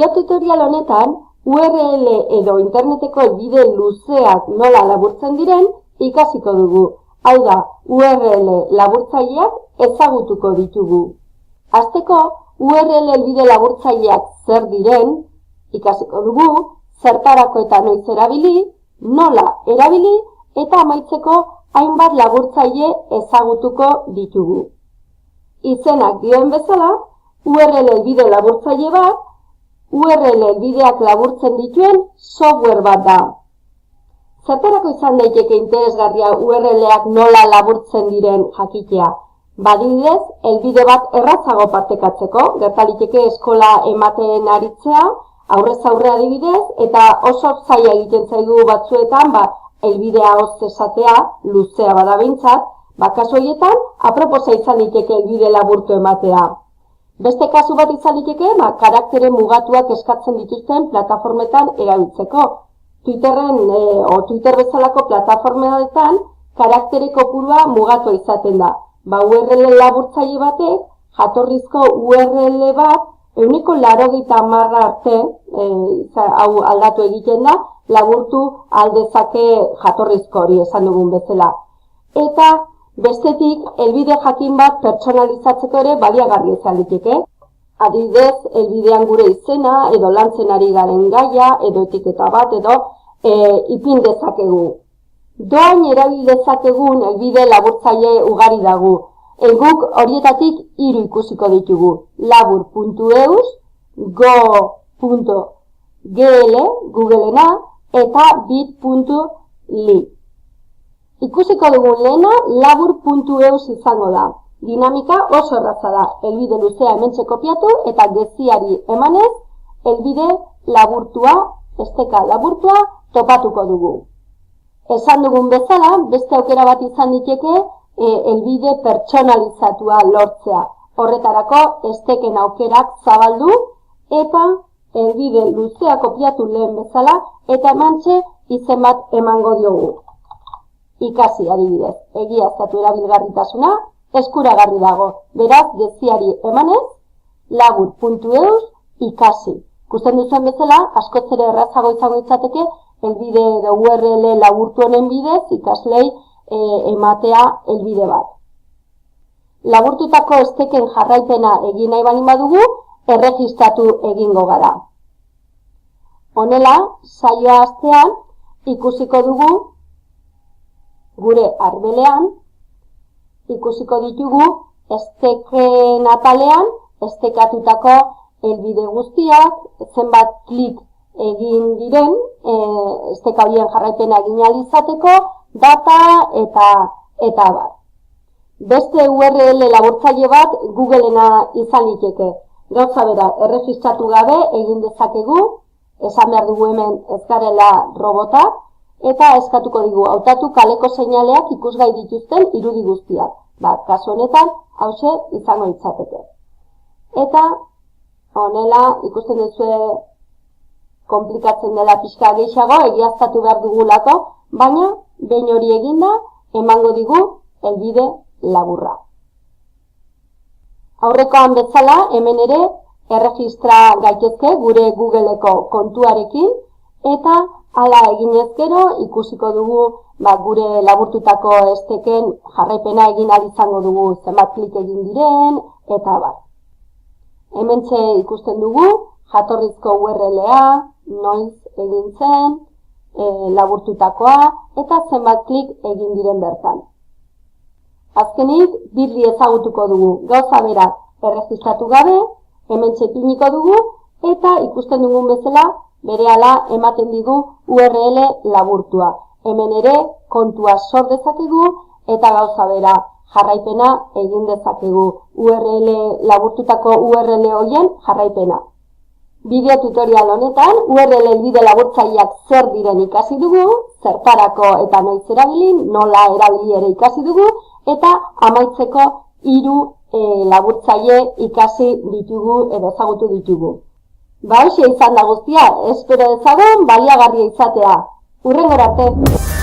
Bideo tutorial honetan, URL edo interneteko helbide luzeak nola laburtzen diren ikasiko dugu. Hau da, URL laburtzaileak ezagutuko ditugu. Hasteko, URL helbide laburtzaileak zer diren ikasiko dugu, zertarako eta noiz erabili, nola erabili eta amaitzeko hainbat laburtzaile ezagutuko ditugu. Izenak dioen bezala, URL helbide laburtzaile bat, URL helbideak laburtzen dituen software bat da. Zertarako izan daiteke interesgarria URL-ak nola laburtzen diren jakitea? Adibidez, helbide bat errazago partekatzeko, gertaliteke eskola ematen aritzea, aurrez aurre adibidez, eta oso zaila egiten zaigu batzuetan, helbidea hoz esatea, luzea bada behintzat, kasu horietan, aproposa izan liteke helbide laburtu ematea. Beste kasu bat izan liteke, karaktere mugatuak eskatzen dituzten plataformetan erabiltzeko. Twitter bezalako plataformetan karaktere kopurua mugatua izaten da. URL laburtzaile batek, jatorrizko URL bat, 180 arte, hau aldatu egiten da, laburtu aldezake jatorrizko hori esan dugun bezala. Eta bestetik, helbide jakin bat pertsonalizatzeko ere baliagarri izan liteke. Adibidez, helbidean gure izena, edo lantzen ari garen gaia, edo etiketa bat, edo ipin dezakegu. Doain erabil dezakegun helbide laburtzaile ugari dagu. Guk horietatik 3 ikusiko ditugu. Labur.eus, go.gl, Googleena, eta bit.ly. Ikusiko dugun lehena, labur.eus izango da. Dinamika oso erraza da. Helbide luzea hementxe kopiatu eta geziari emanez, helbide laburtua, esteka laburtua, topatuko dugu. Esan dugun bezala, beste aukera bat izan diteke, helbide pertsonalizatua lortzea. Horretarako, esteken aukerak zabaldu, eta helbide luzea kopiatu lehen bezala, eta emantxe izen bat emango diogu. Ikasi adibidez, egiaztatu erabilgarritasuna, eskuragarri dago. Beraz, geziari emanez, labur.eus ikasi. Ikusten duzuen bezala, askoz ere errazago izango izateke, helbide edo URL laburtu honen bidez, ikaslei ematea helbide bat. Laburtutako esteken jarraipena egin nahi baldin badugu, erregistratu egingo gara. Honela, saioa hastean, ikusiko dugu, gure arbelean, ikusiko ditugu esteken atalean, estekatutako helbide guztiak, zenbat klik egin diren, esteka horien jarraipena egin ahal izateko, data eta bat. Beste URL laburtzaile bat Googleena izan liteke. Gauza bera, erregistratu gabe egin dezakegu, esan behar dugu hemen ez garela robotak, eta eskatuko digu, hautatu kaleko seinaleak ikusgai dituzten irudi guztiak. Kasu honetan, hauxe izango litzateke. Eta, honela, ikusten duzue konplikatzen dela pixka gehiago, egiaztatu behar dugulako, baina, behin hori eginda, emango digu helbide laburra. Aurrekoan bezala, hemen ere, erregistra gaitezke gure Googleeko kontuarekin, eta hala eginez gero, ikusiko dugu gure laburtutako esteken jarraipena egin ahal izango dugu zenbat klik egin diren, eta bat. Hementxe ikusten dugu, jatorrizko URL-a, noiz egin zen, laburtutakoa, eta zenbat klik egin diren bertan. Azkenik, bit.ly ezagutuko dugu, gauza bera erregistratu gabe, hementxe piniko dugu, eta ikusten dugun bezala, berehala ematen digu URL laburtua. Hemen ere kontua sor dezakegu eta gauza bera jarraipena egin dezakegu. Laburtutako URL horien jarraipena. Bideo tutorial honetan URL helbide laburtzaileak zer diren ikasi dugu, zertarako eta noiz erabili, nola erabili ere ikasi dugu, eta amaitzeko 3 laburtzaile ikasi ditugu edo ezagutu ditugu. Hoxe izan da guztia, espero dezagun baliagarria izatea. Hurrengora arte!